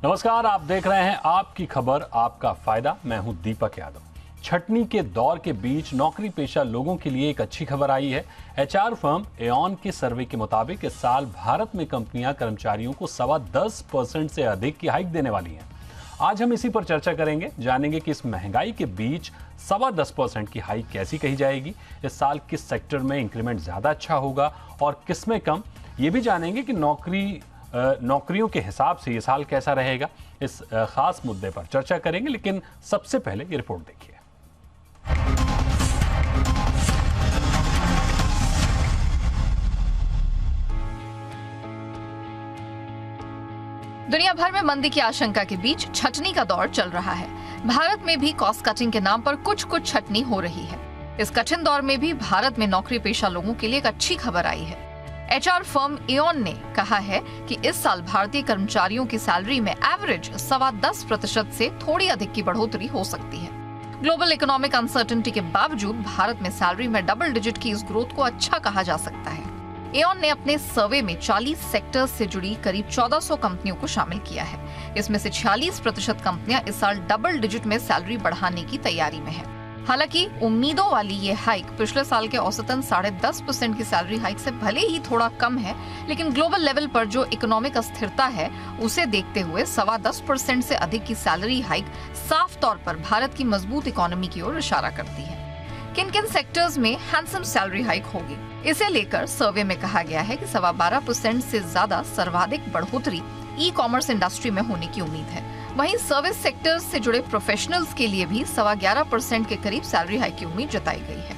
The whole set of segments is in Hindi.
नमस्कार, आप देख रहे हैं आपकी खबर आपका फायदा। मैं हूं दीपक यादव। छटनी के दौर के बीच नौकरी पेशा लोगों के लिए एक अच्छी खबर आई है। एचआर फर्म एऑन के सर्वे के मुताबिक इस साल भारत में कंपनियां कर्मचारियों को 10.25% से अधिक की हाइक देने वाली हैं। आज हम इसी पर चर्चा करेंगे, जानेंगे कि इस महंगाई के बीच 10.25% की हाइक कैसी कही जाएगी, इस साल किस सेक्टर में इंक्रीमेंट ज्यादा अच्छा होगा और किस में कम। ये भी जानेंगे कि नौकरियों के हिसाब से ये साल कैसा रहेगा। इस खास मुद्दे पर चर्चा करेंगे, लेकिन सबसे पहले ये रिपोर्ट देखिए। दुनिया भर में मंदी की आशंका के बीच छटनी का दौर चल रहा है। भारत में भी कॉस्ट कटिंग के नाम पर कुछ छटनी हो रही है। इस कठिन दौर में भी भारत में नौकरी पेशा लोगों के लिए एक अच्छी खबर आई है। एचआर फर्म एऑन ने कहा है कि इस साल भारतीय कर्मचारियों की सैलरी में एवरेज 10.25% से थोड़ी अधिक की बढ़ोतरी हो सकती है। ग्लोबल इकोनॉमिक अनसर्टेनिटी के बावजूद भारत में सैलरी में डबल डिजिट की इस ग्रोथ को अच्छा कहा जा सकता है। एऑन ने अपने सर्वे में 40 सेक्टर्स से जुड़ी करीब 1400 कंपनियों को शामिल किया है। इसमें से 46% कंपनियां इस साल डबल डिजिट में सैलरी बढ़ाने की तैयारी में है। हालांकि उम्मीदों वाली ये हाइक पिछले साल के औसतन 10.5% की सैलरी हाइक से भले ही थोड़ा कम है, लेकिन ग्लोबल लेवल पर जो इकोनॉमिक अस्थिरता है उसे देखते हुए 10.25% से अधिक की सैलरी हाइक साफ तौर पर भारत की मजबूत इकोनॉमी की ओर इशारा करती है। किन किन सेक्टर्स में हैंडसम सैलरी हाइक होगी, इसे लेकर सर्वे में कहा गया है कि 12.25% से ज्यादा सर्वाधिक बढ़ोतरी ई कॉमर्स इंडस्ट्री में होने की उम्मीद है। वहीं सर्विस सेक्टर्स से जुड़े प्रोफेशनल्स के लिए भी 11.25% के करीब सैलरी हाइक की उम्मीद जताई गई है।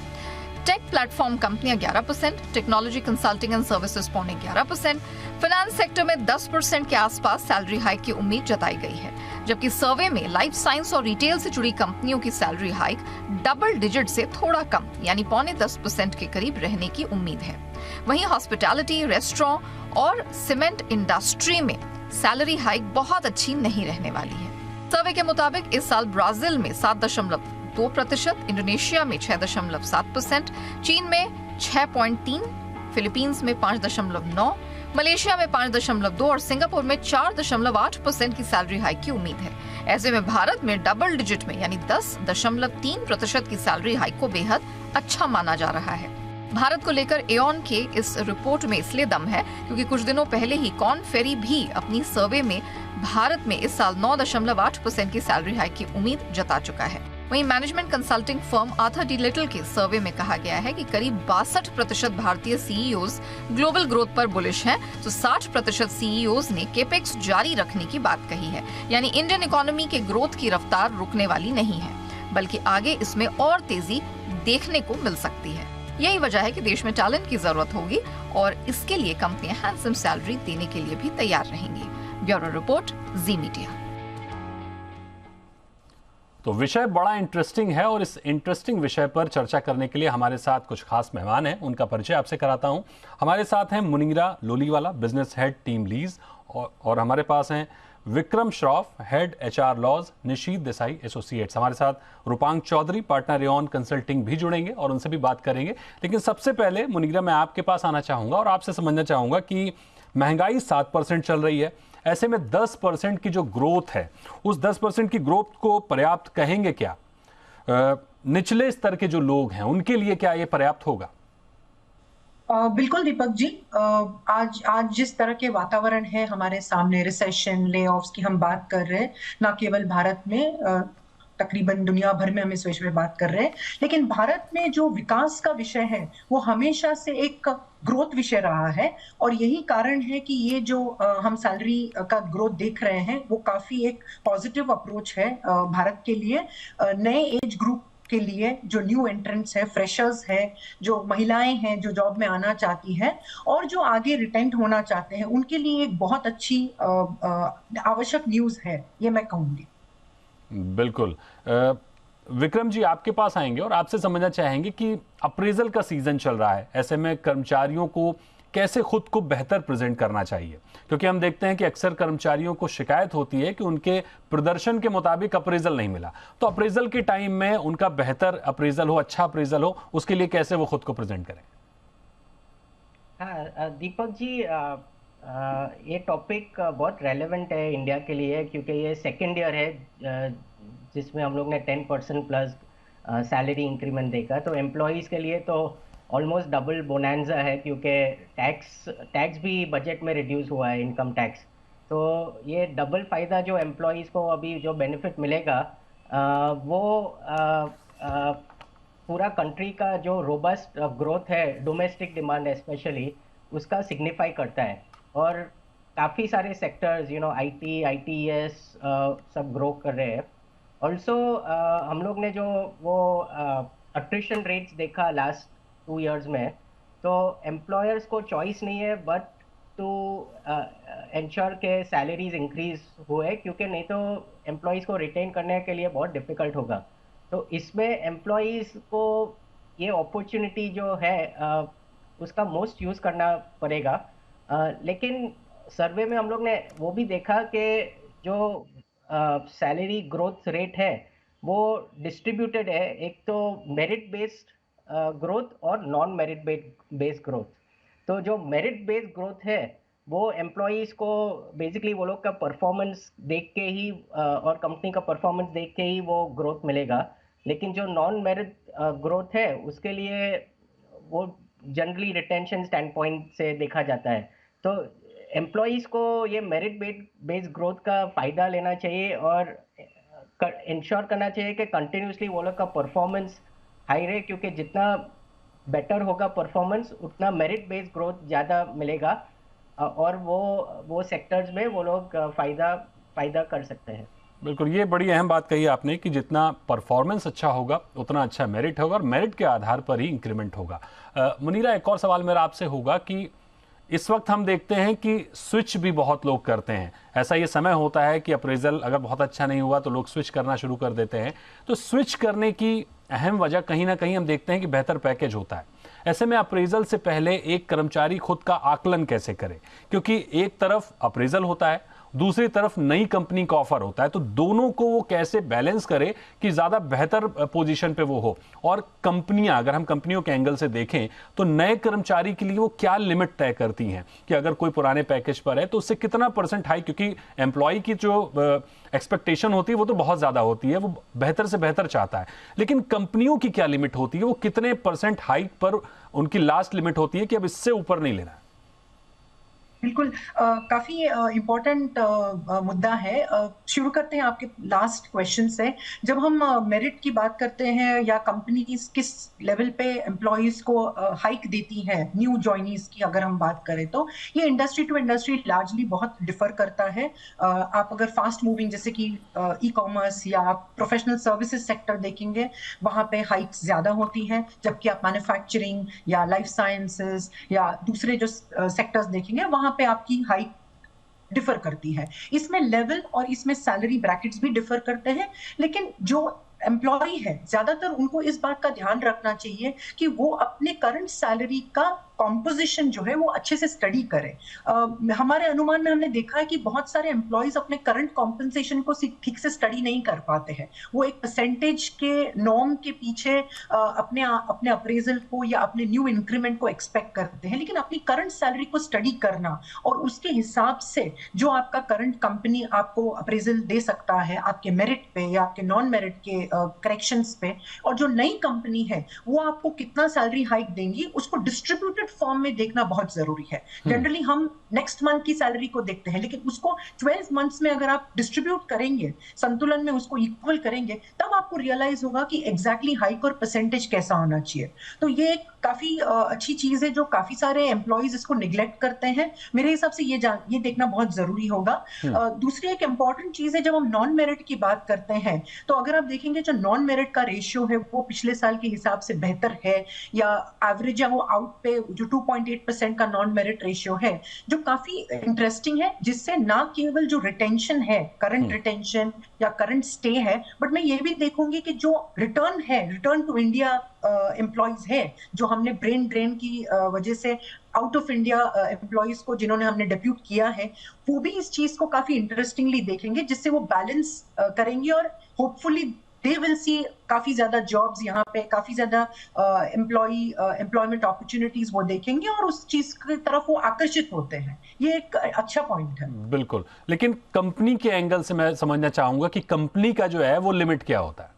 टेक प्लेटफॉर्म कंपनियां 11%, technology consulting and services 11.25%, finance sector में 10% के आसपास सैलरी हाइक की उम्मीद जताई गई है। जबकि सर्वे में लाइफ साइंस और रिटेल से जुड़ी कंपनियों की सैलरी हाइक डबल डिजिट से थोड़ा कम यानी 9.25% के करीब रहने की उम्मीद है। वहीं हॉस्पिटैलिटी, रेस्टोरेंट और सीमेंट इंडस्ट्री में सैलरी हाइक बहुत अच्छी नहीं रहने वाली है। सर्वे के मुताबिक इस साल ब्राजील में 7.2%, इंडोनेशिया में 6.7%, चीन में 6.3%, फिलीपींस में 5.9%, मलेशिया में 5.2% और सिंगापुर में 4.8% की सैलरी हाइक की उम्मीद है। ऐसे में भारत में डबल डिजिट में यानी 10.3% की सैलरी हाइक को बेहद अच्छा माना जा रहा है। भारत को लेकर एऑन के इस रिपोर्ट में इसलिए दम है क्योंकि कुछ दिनों पहले ही कॉर्न फेरी भी अपनी सर्वे में भारत में इस साल 9.8% की सैलरी हाइक की उम्मीद जता चुका है। वहीं management consulting firm Arthur D little के सर्वे में कहा गया है कि करीब 62% भारतीय सीईओज ग्लोबल ग्रोथ पर बुलिश हैं, तो 60% सीईओज ने केपेक्स जारी रखने की बात कही है। यानी इंडियन इकोनॉमी के ग्रोथ की रफ्तार रुकने वाली नहीं है, बल्कि आगे इसमें और तेजी देखने को मिल सकती है। यही वजह है कि देश में टैलेंट की जरूरत होगी और इसके लिए कंपनियां हैंडसम सैलरी देने के लिए भी तैयार रहेंगी। ब्यूरो रिपोर्ट, जी मीडिया। तो विषय बड़ा इंटरेस्टिंग है और इस इंटरेस्टिंग विषय पर चर्चा करने के लिए हमारे साथ कुछ खास मेहमान हैं। उनका परिचय आपसे कराता हूं। हमारे साथ हैं मुनीरा लोलीवाला, बिजनेस हेड टीम लीज, और हमारे पास हैं Vikram Shroff, head HR laws, Nishith Desai associates. हमारे साथ Rupank Chaudhary, partner Aon consulting भी जुड़ेंगे और उनसे भी बात करेंगे। लेकिन सबसे पहले मुनीरा, मैं आपके पास आना चाहूंगा और आपसे समझना चाहूंगा कि महंगाई 7% चल रही है, ऐसे में 10% की जो ग्रोथ है, उस 10% की ग्रोथ को पर्याप्त कहेंगे क्या? निचले स्तर के जो लोग हैं उनके लिए क्या ये पर्याप्त होगा? बिल्कुल दीपक जी, आज जिस तरह के वातावरण है हमारे सामने, रिसेशन, लेऑफ्स की हम बात कर रहे हैं, ना केवल भारत में, तकरीबन दुनिया भर में हम इस विषय में बात कर रहे हैं, लेकिन भारत में जो विकास का विषय है वो हमेशा से एक ग्रोथ विषय रहा है। और यही कारण है कि ये जो हम सैलरी का ग्रोथ देख रहे हैं वो काफी एक पॉजिटिव अप्रोच है भारत के लिए, नए एज ग्रुप के लिए, जो न्यू एंट्रेंट्स है, फ्रेशर्स है, जो महिलाएं हैं जो जॉब में आना चाहती हैं और जो आगे रिटेंट होना चाहते हैं, उनके लिए एक बहुत अच्छी आवश्यक न्यूज है, ये मैं कहूंगी। बिल्कुल। विक्रम जी, आपके पास आएंगे और आपसे समझना चाहेंगे कि अप्रेजल का सीजन चल रहा है, ऐसे में कर्मचारियों को कैसे खुद को बेहतर प्रेजेंट करना चाहिए? क्योंकि हम देखते हैं कि अक्सर कर्मचारियों को शिकायत होती है कि उनके प्रदर्शन के मुताबिक अप्रेजल नहीं मिला। तो अप्रेजल के टाइम में उनका बेहतर अप्रेजल हो, अच्छा अप्रेजल हो, उसके लिए कैसे वो खुद को प्रेजेंट करें? हाँ दीपक जी, ये टॉपिक बहुत रेलेवेंट है इंडिया के लिए, क्योंकि ये सेकेंड ईयर है जिसमें हम लोग ने 10% प्लस सैलरी इंक्रीमेंट देखा। तो एम्प्लॉयज़ के लिए तो ऑलमोस्ट डबल बोनांजा है, क्योंकि टैक्स भी बजट में रिड्यूस हुआ है, इनकम टैक्स। तो ये डबल फ़ायदा जो एम्प्लॉयज़ को अभी जो बेनिफिट मिलेगा वो पूरा कंट्री का जो रोबस्ट ग्रोथ है, डोमेस्टिक डिमांड स्पेशली, उसका सिग्निफाई करता है। और काफ़ी सारे सेक्टर्स आईटी, आईटीएस सब ग्रो कर रहे हैं। ऑल्सो हम लोग ने जो वो अट्रिशन रेट्स देखा लास्ट 2 इयर्स में, तो एम्प्लॉयर्स को चॉइस नहीं है बट टू इंश्योर के सैलरीज इंक्रीज हुए, क्योंकि नहीं तो एम्प्लॉयज़ को रिटेन करने के लिए बहुत डिफ़िकल्ट होगा। तो इसमें एम्प्लॉयज़ को ये अपॉर्चुनिटी जो है उसका मोस्ट यूज़ करना पड़ेगा। लेकिन सर्वे में हम लोग ने वो भी देखा कि जो सैलरी ग्रोथ रेट है वो डिस्ट्रीब्यूटेड है, एक तो मेरिट बेस्ड ग्रोथ और नॉन मेरिट बेस्ड ग्रोथ। तो जो मेरिट बेस्ड ग्रोथ है वो एम्प्लॉयज़ को बेसिकली वो लोग का परफॉर्मेंस देख के ही और कंपनी का परफॉर्मेंस देख के ही वो ग्रोथ मिलेगा। लेकिन जो नॉन मेरिट ग्रोथ है उसके लिए वो जनरली रिटेंशन स्टैंड पॉइंट से देखा जाता है। तो एम्प्लॉयज़ को ये मेरिट बेस्ड ग्रोथ का फ़ायदा लेना चाहिए और इंश्योर करना चाहिए कि कंटिन्यूसली वो लोग का परफॉर्मेंस हाई रहे, क्योंकि जितना बेटर होगा परफॉर्मेंस उतना मेरिट बेस्ड ग्रोथ ज़्यादा मिलेगा और वो सेक्टर्स में वो लोग फ़ायदा कर सकते हैं। बिल्कुल, ये बड़ी अहम बात कही आपने कि जितना परफॉर्मेंस अच्छा होगा उतना अच्छा मेरिट होगा और मेरिट के आधार पर ही इंक्रीमेंट होगा। मुनीरा, एक और सवाल मेरा आपसे होगा कि इस वक्त हम देखते हैं कि स्विच भी बहुत लोग करते हैं। ऐसा ये समय होता है कि अप्रेजल अगर बहुत अच्छा नहीं हुआ तो लोग स्विच करना शुरू कर देते हैं। तो स्विच करने की अहम वजह कहीं ना कहीं हम देखते हैं कि बेहतर पैकेज होता है। ऐसे में अप्रेजल से पहले एक कर्मचारी खुद का आकलन कैसे करे, क्योंकि एक तरफ अप्रेजल होता है, दूसरी तरफ नई कंपनी का ऑफर होता है, तो दोनों को वो कैसे बैलेंस करे कि ज़्यादा बेहतर पोजीशन पे वो हो। और कंपनियां, अगर हम कंपनियों के एंगल से देखें तो नए कर्मचारी के लिए वो क्या लिमिट तय करती हैं कि अगर कोई पुराने पैकेज पर है तो उससे कितना % हाई, क्योंकि एम्प्लॉय की जो एक्सपेक्टेशन होती है वो तो बहुत ज़्यादा होती है, वो बेहतर से बेहतर चाहता है, लेकिन कंपनियों की क्या लिमिट होती है, वो कितने % हाइक पर उनकी लास्ट लिमिट होती है कि अब इससे ऊपर नहीं लेना है। बिल्कुल, काफी इम्पोर्टेंट मुद्दा है। शुरू करते हैं आपके लास्ट क्वेश्चन से। जब हम मेरिट की बात करते हैं या कंपनी किस लेवल पे एम्प्लॉयज को हाइक देती है, न्यू जॉइनीज की अगर हम बात करें तो ये इंडस्ट्री टू इंडस्ट्री लार्जली बहुत डिफर करता है। आप अगर फास्ट मूविंग जैसे कि ई कॉमर्स या आप प्रोफेशनल सर्विसेज सेक्टर देखेंगे, वहां पे हाइक्स ज्यादा होती हैं, जबकि आप मैन्युफैक्चरिंग या लाइफ साइंसेज या दूसरे जो सेक्टर्स देखेंगे वहां पे आपकी हाइक डिफर करती है। इसमें लेवल और इसमें सैलरी ब्रैकेट्स भी डिफर करते हैं, लेकिन जो एम्प्लॉय है ज्यादातर उनको इस बात का ध्यान रखना चाहिए कि वो अपने करंट सैलरी का कॉम्पोजिशन जो है वो अच्छे से स्टडी करें। हमारे अनुमान में हमने देखा है कि बहुत सारे एम्प्लॉयज अपने करंट कॉम्पनसेशन को ठीक से स्टडी नहीं कर पाते हैं। वो एक परसेंटेज के नॉर्म के पीछे अपने अप्रेजल को या अपने न्यू इंक्रीमेंट को एक्सपेक्ट करते हैं, लेकिन अपनी करंट सैलरी को स्टडी करना और उसके हिसाब से जो आपका करंट कंपनी आपको अप्रेजल दे सकता है आपके मेरिट पे या आपके नॉन मेरिट के करेक्शंस पे, और जो नई कंपनी है वो आपको कितना सैलरी हाइक देंगी उसको डिस्ट्रीब्यूटेड फॉर्म में देखना बहुत जरूरी है। जनरली हम नेक्स्ट मंथ की सैलरी को देखते हैं, लेकिन उसको 12 मंथ्स में अगर आप डिस्ट्रीब्यूट करेंगे, संतुलन में उसको इक्वल करेंगे, तब आपको रियलाइज होगा कि एग्जैक्टली हाइक और परसेंटेज कैसा होना चाहिए। तो ये एक काफी अच्छी चीज है जो काफी सारे एम्प्लॉयज इसको निग्लेक्ट करते हैं। मेरे हिसाब से ये देखना बहुत जरूरी होगा। दूसरी एक इंपॉर्टेंट चीज है, जब हम नॉन मेरिट की बात करते हैं तो अगर आप देखेंगे जो नॉन मेरिट का रेशियो है वो पिछले साल के हिसाब से बेहतर है, या एवरेज या वो आउट पे जो 2.8% का नॉन मेरिट रेशियो है, जो काफी इंटरेस्टिंग है, जिससे ना केवल जो रिटेंशन है, करंट रिटेंशन या करंट स्टे है, बट मैं ये भी देखूंगी कि जो रिटर्न टू इंडिया एम्प्लॉयज है, जो हमने ब्रेन ड्रेन की वजह से आउट ऑफ इंडिया एम्प्लॉयज को जिन्होंने हमने डेब्यूट किया है, वो भी इस चीज को काफी इंटरेस्टिंगली देखेंगे, जिससे वो बैलेंस करेंगे और होपफुली दे विल सी काफी ज्यादा जॉब्स यहाँ पे, काफी ज्यादा एम्प्लॉयमेंट अपॉर्चुनिटीज वो देखेंगे और उस चीज की तरफ वो आकर्षित होते हैं। ये एक अच्छा पॉइंट है। बिल्कुल, लेकिन कंपनी के एंगल से मैं समझना चाहूंगा कि कंपनी का जो है वो लिमिट क्या होता है?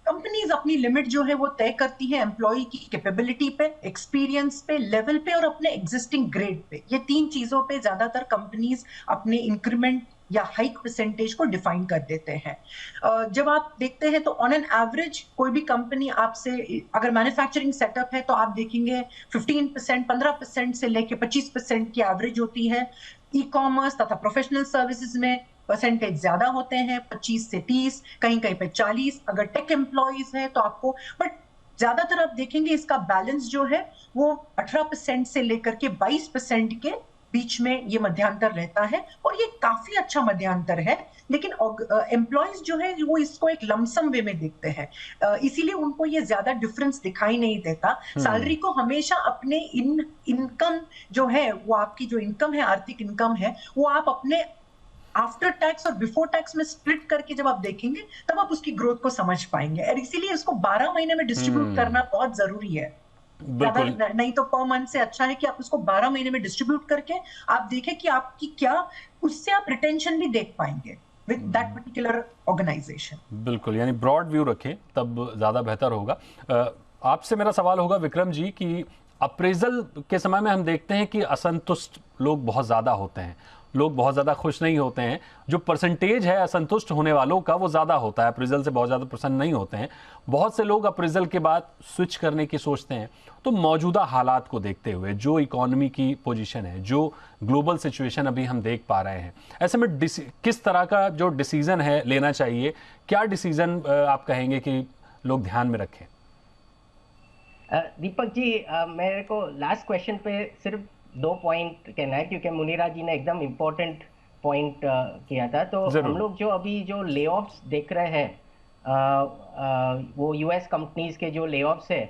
कंपनीज अपनी लिमिट जो है वो तय करती है एम्प्लॉय की कैपेबिलिटी पे, एक्सपीरियंस पे, लेवल पे और अपने एग्जिस्टिंग ग्रेड पे। ये 3 चीजों पे ज्यादातर कंपनीज अपने इंक्रीमेंट या हाइक परसेंटेज को डिफाइन कर देते हैं। जब आप देखते हैं तो ऑन एन एवरेज कोई भी कंपनी आपसे, अगर मैन्युफैक्चरिंग सेटअप है तो आप देखेंगे 15%, 15% से लेके 25% की एवरेज होती है। ई कॉमर्स तथा प्रोफेशनल सर्विसेज में परसेंटेज ज्यादा होते हैं, 25 से 30, कहीं कहीं पे 40। अगर टेक एम्प्लॉइज है तो आपको, बट ज्यादातर आप देखेंगे इसका बैलेंस जो है वो 18% से लेकर के 22% के बीच में ये मध्यांतर रहता है और ये काफी अच्छा मध्यांतर है। लेकिन एम्प्लॉइज जो है वो इसको एक लमसम वे में देखते हैं, इसीलिए उनको ये ज्यादा डिफरेंस दिखाई नहीं देता। सैलरी को हमेशा अपने इनकम जो है, वो आपकी जो इनकम है, आर्थिक इनकम है, वो आप अपने आफ्टर टैक्स और बिफोर टैक्स में स्प्लिट करके जब आप देखेंगे तब आप उसकी ग्रोथ को समझ पाएंगे। और इसीलिए इसको 12 महीने में डिस्ट्रीब्यूट करना बहुत जरूरी है। बिल्कुल, नहीं तो पर मंथ से अच्छा है कि आप उसको 12 महीने में डिस्ट्रीब्यूट करके आप देखें कि आपकी क्या, उससे आप रिटेंशन भी देख पाएंगे विद दैट पर्टिकुलर ऑर्गेनाइजेशन। बिल्कुल, यानी ब्रॉड व्यू रखें तब ज़्यादा बेहतर होगा। आपसे मेरा सवाल होगा विक्रम जी कि अप्रेजल के समय में हम देखते हैं कि असंतुष्ट लोग बहुत ज़्यादा होते हैं, लोग बहुत ज़्यादा खुश नहीं होते हैं। जो परसेंटेज है असंतुष्ट होने वालों का वो ज़्यादा होता है, अप्रेजल से बहुत ज़्यादा प्रसन्न नहीं होते हैं। बहुत से लोग अप्रेजल के बाद स्विच करने की सोचते हैं। तो मौजूदा हालात को देखते हुए, जो इकोनॉमी की पोजीशन है, जो ग्लोबल सिचुएशन अभी हम देख पा रहे हैं, ऐसे में किस तरह का जो डिसीजन है लेना चाहिए? क्या डिसीजन आप कहेंगे कि लोग ध्यान में रखें? दीपक जी, मेरे को लास्ट क्वेश्चन पे सिर्फ 2 पॉइंट कहना है, क्योंकि मुनीरा जी ने एकदम इम्पोर्टेंट पॉइंट किया था। तो हम लोग जो अभी जो ले ऑफ्स देख रहे हैं, वो यूएस कंपनीज के जो ले ऑफ्स है,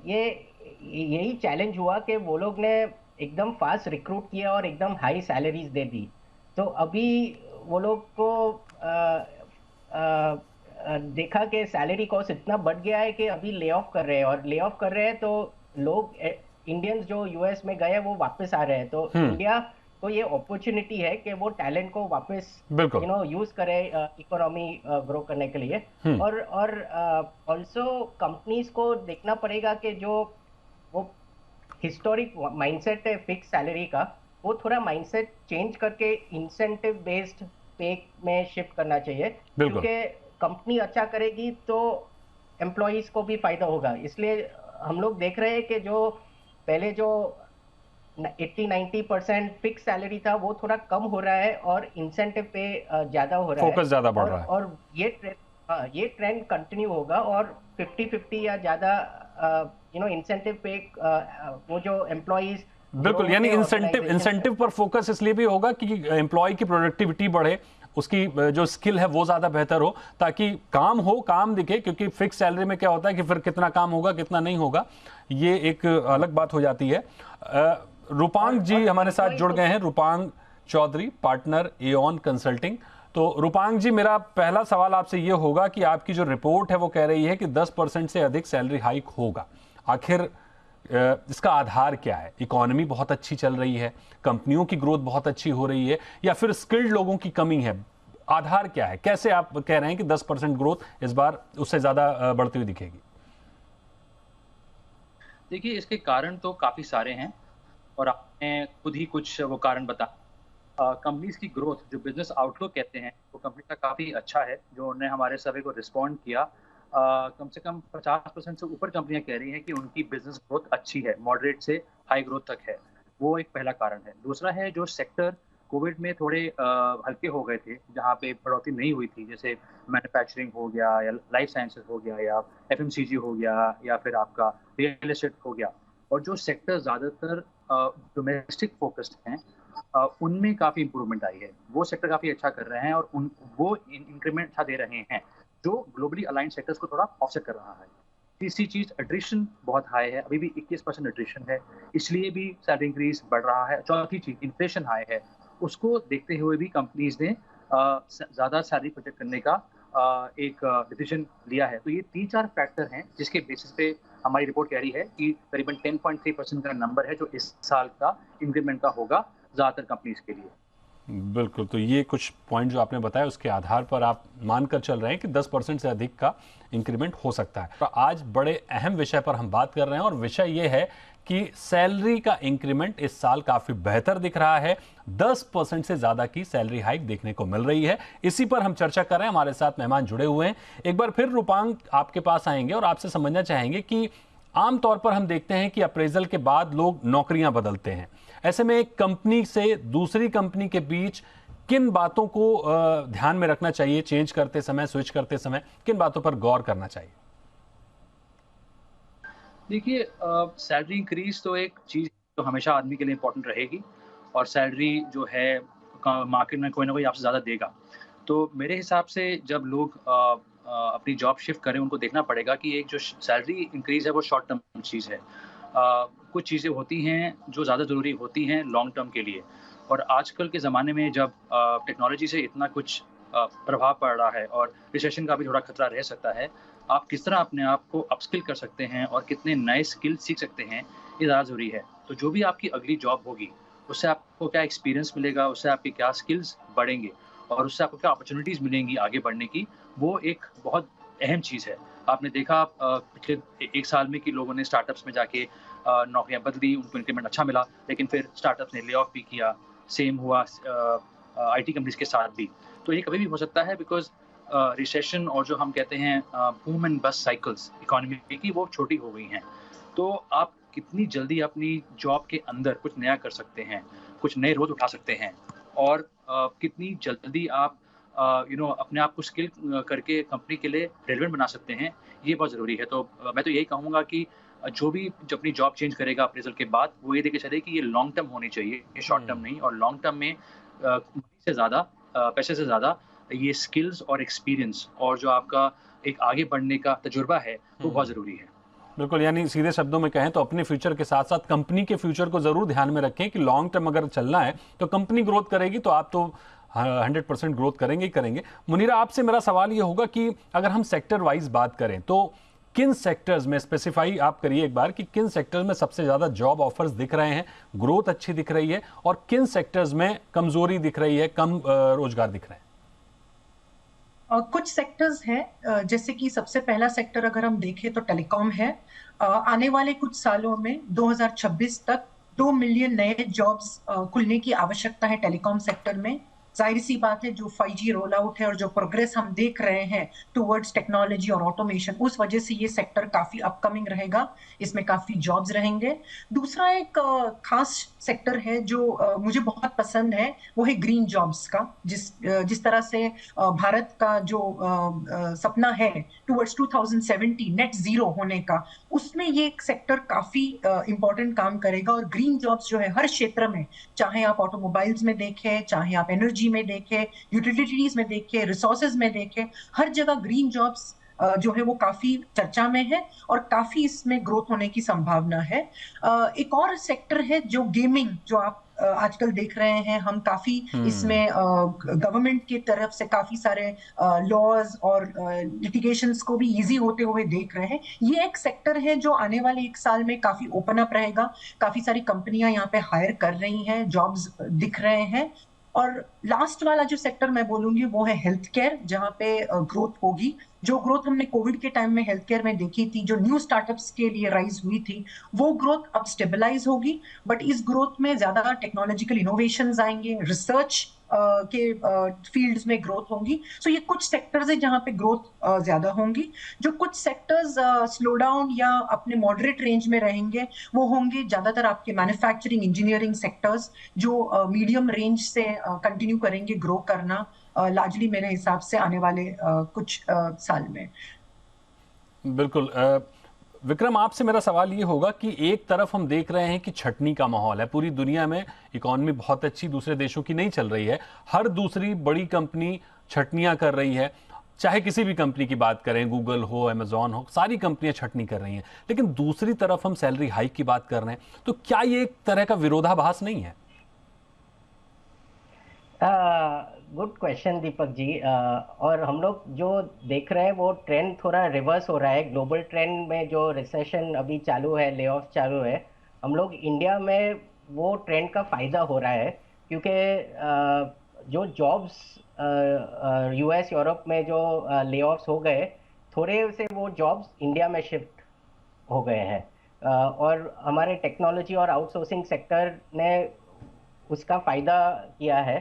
यही चैलेंज हुआ कि वो लोग ने एकदम फास्ट रिक्रूट किया और एकदम हाई सैलरीज दे दी। तो अभी वो लोग को देखा कि सैलरी कॉस्ट इतना बढ़ गया है कि अभी ले ऑफ कर रहे हैं, और ले ऑफ कर रहे हैं तो लोग, इंडियंस जो यूएस में गए वो वापस आ रहे हैं। तो इंडिया को ये अपॉर्चुनिटी है कि वो टैलेंट को वापस यूज करे इकोनॉमी ग्रो करने के लिए। और ऑल्सो कंपनीज को देखना पड़ेगा कि जो वो हिस्टोरिक माइंडसेट है फिक्स सैलरी का, वो थोड़ा माइंडसेट चेंज करके इंसेंटिव बेस्ड पे में शिफ्ट करना चाहिए, क्योंकि कंपनी अच्छा करेगी तो एम्प्लॉइज को भी फायदा होगा। इसलिए हम लोग देख रहे हैं कि जो पहले जो 80-90% फिक्स सैलरी था वो थोड़ा कम हो रहा है और इंसेंटिव पे ज्यादा हो रहा है, फोकस ज्यादा बढ़ रहा है। और ये ट्रेंड कंटिन्यू होगा और 50-50 या ज्यादा इंसेंटिव पे वो जो एम्प्लॉइज, बिल्कुल, यानी इंसेंटिव पर फोकस इसलिए भी होगा कि एम्प्लॉय की प्रोडक्टिविटी बढ़े, उसकी जो स्किल है वो ज़्यादा बेहतर हो, ताकि काम हो, काम दिखे। क्योंकि फिक्स सैलरी में क्या होता है कि फिर कितना काम होगा कितना नहीं होगा, ये एक अलग बात हो जाती है। रूपांग जी हमारे साथ जुड़ गए हैं, रूपांग चौधरी, पार्टनर एऑन कंसल्टिंग। तो रूपांग जी, मेरा पहला सवाल आपसे ये होगा कि आपकी जो रिपोर्ट है वो कह रही है कि 10% से अधिक सैलरी हाइक होगा। आखिर इसका आधार क्या है? इकोनॉमी बहुत अच्छी चल रही है, कंपनियों की ग्रोथ बहुत अच्छी हो रही है, या फिर स्किल्ड लोगों की कमी है? आधार क्या है? कैसे आप कह रहे हैं कि 10% ग्रोथ इस बार उससे ज्यादा बढ़ती हुई दिखेगी? देखिए, इसके कारण तो काफ़ी सारे हैं और आपने खुद ही कुछ वो कारण बता। कंपनीज की ग्रोथ, जो बिजनेस आउटलुक कहते हैं, वो कंपनी का काफ़ी अच्छा है। जो उन्होंने हमारे सर्वे को रिस्पॉन्ड किया, कम से कम 50% से ऊपर कंपनियां कह रही हैं कि उनकी बिजनेस ग्रोथ अच्छी है, मॉडरेट से हाई ग्रोथ तक है। वो एक पहला कारण है। दूसरा है जो सेक्टर कोविड में थोड़े हल्के हो गए थे, जहाँ पे बढ़ोतरी नहीं हुई थी, जैसे मैन्युफैक्चरिंग हो गया या लाइफ साइंसेज हो गया या एफएमसीजी हो गया या फिर आपका रियल एस्टेट हो गया। और जो सेक्टर ज़्यादातर डोमेस्टिक फोकस्ड हैं, उनमें काफ़ी इंप्रूवमेंट आई है। वो सेक्टर काफ़ी अच्छा कर रहे हैं और वो इंक्रीमेंट अच्छा दे रहे हैं, जो ग्लोबली अलाइंड सेक्टर्स को थोड़ा ऑफसेट कर रहा है। तीसरी चीज़, एट्रिशन बहुत हाई है, अभी भी 21% एट्रिशन है, इसलिए भी सैलरी इंक्रीज बढ़ रहा है। चौथी चीज़, इन्फ्लेशन हाई है, उसको देखते हुए भी कंपनीज ने ज़्यादा सैलरी प्रोजेक्ट करने का एक डिसीजन लिया है। तो ये 3-4 फैक्टर हैं जिसके बेसिस पे हमारी रिपोर्ट कह रही है कि करीबन 10.3% का नंबर है जो इस साल का इंक्रीमेंट का होगा ज़्यादातर कंपनीज के लिए। बिल्कुल, तो ये कुछ पॉइंट जो आपने बताया उसके आधार पर आप मानकर चल रहे हैं कि 10% से अधिक का इंक्रीमेंट हो सकता है। तो आज बड़े अहम विषय पर हम बात कर रहे हैं और विषय ये है कि सैलरी का इंक्रीमेंट इस साल काफी बेहतर दिख रहा है। 10% से ज्यादा की सैलरी हाइक देखने को मिल रही है। इसी पर हम चर्चा कर रहे हैं, हमारे साथ मेहमान जुड़े हुए हैं। एक बार फिर रूपांग आपके पास आएंगे और आपसे समझना चाहेंगे कि आमतौर पर हम देखते हैं कि अप्रेजल के बाद लोग नौकरियां बदलते हैं। ऐसे में एक कंपनी से दूसरी कंपनी के बीच किन बातों को ध्यान में रखना चाहिए, चेंज करते समय, स्विच करते समय किन बातों पर गौर करना चाहिए? देखिए, सैलरी इंक्रीज तो एक चीज़ तो हमेशा आदमी के लिए इम्पोर्टेंट रहेगी, और सैलरी जो है मार्केट में कोई ना कोई आपसे ज़्यादा देगा। तो मेरे हिसाब से जब लोग अपनी जॉब शिफ्ट करें, उनको देखना पड़ेगा कि एक जो सैलरी इंक्रीज है वो शॉर्ट टर्म चीज़ है। कुछ चीज़ें होती हैं जो ज़्यादा ज़रूरी होती हैं लॉन्ग टर्म के लिए, और आजकल के ज़माने में जब टेक्नोलॉजी से इतना कुछ प्रभाव पड़ रहा है और रिसेशन का भी थोड़ा खतरा रह सकता है, आप किस तरह अपने आप को अपस्किल कर सकते हैं और कितने नए स्किल सीख सकते हैं, ये ज़्यादा ज़रूरी है। तो जो भी आपकी अगली जॉब होगी, उससे आपको क्या एक्सपीरियंस मिलेगा, उससे आपके क्या स्किल्स बढ़ेंगे और उससे आपको क्या अपॉर्चुनिटीज़ मिलेंगी आगे बढ़ने की, वो एक बहुत अहम चीज़ है। आपने देखा पिछले 1 साल में कि लोगों ने स्टार्टअप्स में जाके नौकरियाँ बदली, उनको इंक्रीमेंट अच्छा मिला, लेकिन फिर स्टार्टअप्स ने ले ऑफ भी किया। सेम हुआ आईटी कंपनीज़ के साथ भी। तो ये कभी भी हो सकता है, बिकॉज़ रिसेशन और जो हम कहते हैं boom and bast cycles economy की, वो छोटी हो गई हैं। तो आप कितनी जल्दी अपनी जॉब के अंदर कुछ नया कर सकते हैं, कुछ नए रोल उठा सकते हैं, और कितनी जल्दी आप अपने आप को स्किल करके कंपनी के लिए रेलेवेंट बना सकते हैं, ये बहुत ज़रूरी है। तो मैं तो यही कहूँगा कि जो भी जो अपनी जॉब चेंज करेगा अप्रेज़ल के बाद, वो ये देख के चले कि ये लॉन्ग टर्म होनी चाहिए, ये शॉर्ट टर्म नहीं। और लॉन्ग टर्म में से ज़्यादा पैसे से ज़्यादा ये स्किल्स और एक्सपीरियंस और जो आपका एक आगे बढ़ने का तजुर्बा है, वो बहुत ज़रूरी है। बिल्कुल, यानी सीधे शब्दों में कहें तो अपने फ्यूचर के साथ साथ कंपनी के फ्यूचर को जरूर ध्यान में रखें कि लॉन्ग टर्म अगर चलना है तो कंपनी ग्रोथ करेगी तो आप तो 100% ग्रोथ करेंगे ही करेंगे। मुनीरा, आपसे मेरा सवाल ये होगा कि अगर हम सेक्टर वाइज बात करें तो किन सेक्टर्स में स्पेसिफाई आप करिए एक बार कि किन सेक्टर्स में सबसे ज्यादा जॉब ऑफर्स दिख रहे हैं, ग्रोथ अच्छी दिख रही है, और किन सेक्टर्स में कमजोरी दिख रही है, कम रोजगार दिख रहे हैं? कुछ सेक्टर्स हैं, जैसे कि सबसे पहला सेक्टर अगर हम देखें तो टेलीकॉम है। आने वाले कुछ सालों में 2026 तक 2 मिलियन नए जॉब्स खुलने की आवश्यकता है टेलीकॉम सेक्टर में। जाहिर सी बात है, जो 5G रोल आउट है और जो प्रोग्रेस हम देख रहे हैं टुवर्ड्स टेक्नोलॉजी और ऑटोमेशन, उस वजह से ये सेक्टर काफी अपकमिंग रहेगा, इसमें काफी जॉब्स रहेंगे। दूसरा एक खास सेक्टर है जो मुझे बहुत पसंद है, वो है ग्रीन जॉब्स का। जिस तरह से भारत का जो सपना है टुवर्ड्स 2070 नेट जीरो होने का, उसमें ये एक सेक्टर काफी इंपॉर्टेंट काम करेगा। और ग्रीन जॉब्स जो है हर क्षेत्र में, चाहे आप ऑटोमोबाइल्स में देखें, चाहे आप एनर्जी में देखें, यूटिलिटीज में देखें, रिसोर्सेज में देखें, हर जगह ग्रीन जॉब्स जो है वो काफी चर्चा में है और काफी इसमें ग्रोथ होने की संभावना है। एक और सेक्टर है जो गेमिंग, जो आप आजकल देख रहे हैं, हम काफी इसमें गवर्नमेंट की तरफ से काफी सारे लॉज और लिटिगेशंस को भी इजी होते हुए देख रहे हैं। ये एक सेक्टर है जो आने वाले 1 साल में काफी ओपन अप रहेगा। काफी सारी कंपनियां यहाँ पे हायर कर रही हैं, जॉब्स दिख रहे हैं। और लास्ट वाला जो सेक्टर मैं बोलूंगी वो है हेल्थ केयर, जहां पे ग्रोथ होगी। जो ग्रोथ हमने कोविड के टाइम में हेल्थ केयर में देखी थी, जो न्यू स्टार्टअप्स के लिए राइज हुई थी, वो ग्रोथ अब स्टेबलाइज होगी। बट इस ग्रोथ में ज्यादा टेक्नोलॉजिकल इनोवेशंस आएंगे, रिसर्च के फील्ड्स में ग्रोथ होंगी। सो ये कुछ सेक्टर्स है जहां पे ग्रोथ ज्यादा होंगी। जो कुछ सेक्टर्स स्लो डाउन या अपने मॉडरेट रेंज में रहेंगे, वो होंगे ज्यादातर आपके मैन्युफैक्चरिंग, इंजीनियरिंग सेक्टर्स, जो मीडियम रेंज से कंटिन्यू करेंगे ग्रो करना लार्जली मेरे हिसाब से आने वाले कुछ साल में। बिल्कुल। विक्रम, आपसे मेरा सवाल ये होगा कि एक तरफ हम देख रहे हैं कि छटनी का माहौल है, पूरी दुनिया में इकॉनमी बहुत अच्छी दूसरे देशों की नहीं चल रही है, हर दूसरी बड़ी कंपनी छटनियां कर रही है, चाहे किसी भी कंपनी की बात करें, गूगल हो, अमेजॉन हो, सारी कंपनियां छटनी कर रही हैं। लेकिन दूसरी तरफ हम सैलरी हाइक की बात कर रहे हैं, तो क्या ये एक तरह का विरोधाभास नहीं है? Good question Deepak ji. और हम लोग जो देख रहे हैं वो ट्रेंड थोड़ा रिवर्स हो रहा है। ग्लोबल ट्रेंड में जो रिसेशन अभी चालू है, ले ऑफ चालू है, हम लोग इंडिया में वो ट्रेंड का फायदा हो रहा है, क्योंकि जो जॉब्स यूएस यूरोप में जो ले ऑफ्स हो गए, थोड़े से वो जॉब्स इंडिया में शिफ्ट हो गए हैं। और हमारे टेक्नोलॉजी और आउटसोर्सिंग सेक्टर ने उसका फ़ायदा किया है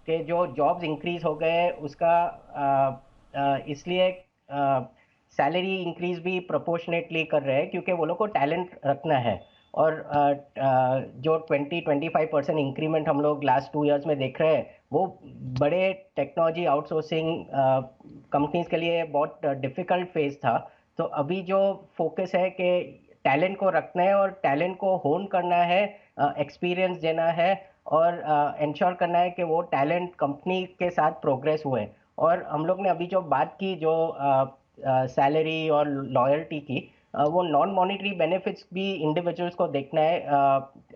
कि जो जॉब्स इंक्रीज हो गए उसका इसलिए सैलरी इंक्रीज भी प्रोपोर्शनेटली कर रहे हैं, क्योंकि वो लोग को टैलेंट रखना है। और जो 20-25% इंक्रीमेंट हम लोग लास्ट 2 इयर्स में देख रहे हैं, वो बड़े टेक्नोलॉजी आउटसोर्सिंग कंपनीज के लिए बहुत डिफ़िकल्ट फेज था। तो अभी जो फोकस है कि टैलेंट को रखना है और टैलेंट को होन करना है, एक्सपीरियंस देना है और इंश्योर करना है कि वो टैलेंट कंपनी के साथ प्रोग्रेस हुए। और हम लोग ने अभी जो बात की, जो सैलरी और लॉयल्टी की, वो नॉन मॉनिटरी बेनिफिट्स भी इंडिविजुअल्स को देखना है।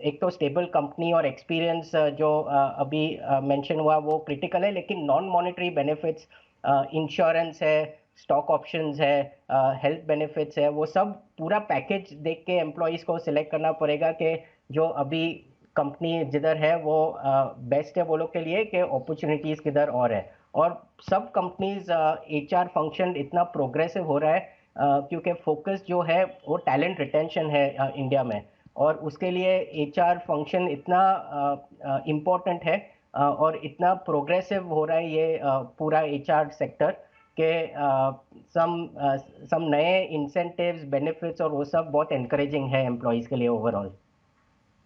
एक तो स्टेबल कंपनी और एक्सपीरियंस जो अभी मेंशन हुआ वो क्रिटिकल है, लेकिन नॉन मॉनिटरी बेनिफिट्स, इंश्योरेंस है, स्टॉक ऑप्शंस है, हेल्थ बेनिफिट्स है, वो सब पूरा पैकेज देख के एम्प्लॉयज़ को सिलेक्ट करना पड़ेगा कि जो अभी कंपनी जिधर है वो बेस्ट है वो लोग के लिए, कि अपॉर्चुनिटीज़ किधर और है। और सब कंपनीज एचआर फंक्शन इतना प्रोग्रेसिव हो रहा है क्योंकि फोकस जो है वो टैलेंट रिटेंशन है इंडिया में, और उसके लिए एचआर फंक्शन इतना इम्पोर्टेंट है और इतना प्रोग्रेसिव हो रहा है ये पूरा एचआर सेक्टर के सम नए इंसेंटिव्स, बेनिफिट्स और वो सब बहुत एनकरेजिंग है एम्प्लॉयज़ के लिए ओवरऑल।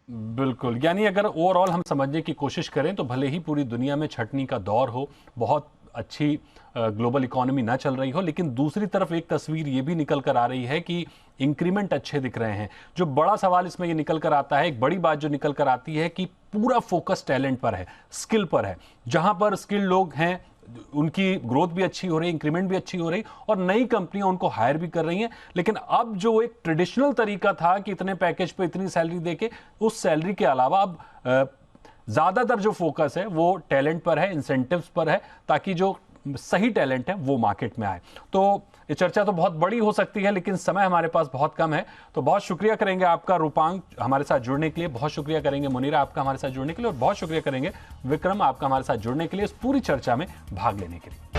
बिल्कुल, यानी अगर ओवरऑल हम समझने की कोशिश करें तो भले ही पूरी दुनिया में छटनी का दौर हो, बहुत अच्छी ग्लोबल इकोनॉमी ना चल रही हो, लेकिन दूसरी तरफ एक तस्वीर ये भी निकल कर आ रही है कि इंक्रीमेंट अच्छे दिख रहे हैं। जो बड़ा सवाल इसमें ये निकल कर आता है, एक बड़ी बात जो निकल कर आती है कि पूरा फोकस टैलेंट पर है, स्किल पर है। जहां पर स्किल्ड लोग हैं उनकी ग्रोथ भी अच्छी हो रही, इंक्रीमेंट भी अच्छी हो रही और नई कंपनियां उनको हायर भी कर रही हैं। लेकिन अब जो एक ट्रेडिशनल तरीका था कि इतने पैकेज पे इतनी सैलरी देके, उस सैलरी के अलावा अब ज्यादातर जो फोकस है वो टैलेंट पर है, इंसेंटिव्स पर है, ताकि जो सही टैलेंट है वो मार्केट में आए। तो ये चर्चा तो बहुत बड़ी हो सकती है, लेकिन समय हमारे पास बहुत कम है। तो बहुत शुक्रिया करेंगे आपका रूपांक हमारे साथ जुड़ने के लिए, बहुत शुक्रिया करेंगे मुनीरा आपका हमारे साथ जुड़ने के लिए, और बहुत शुक्रिया करेंगे विक्रम आपका हमारे साथ जुड़ने के लिए, इस पूरी चर्चा में भाग लेने के लिए।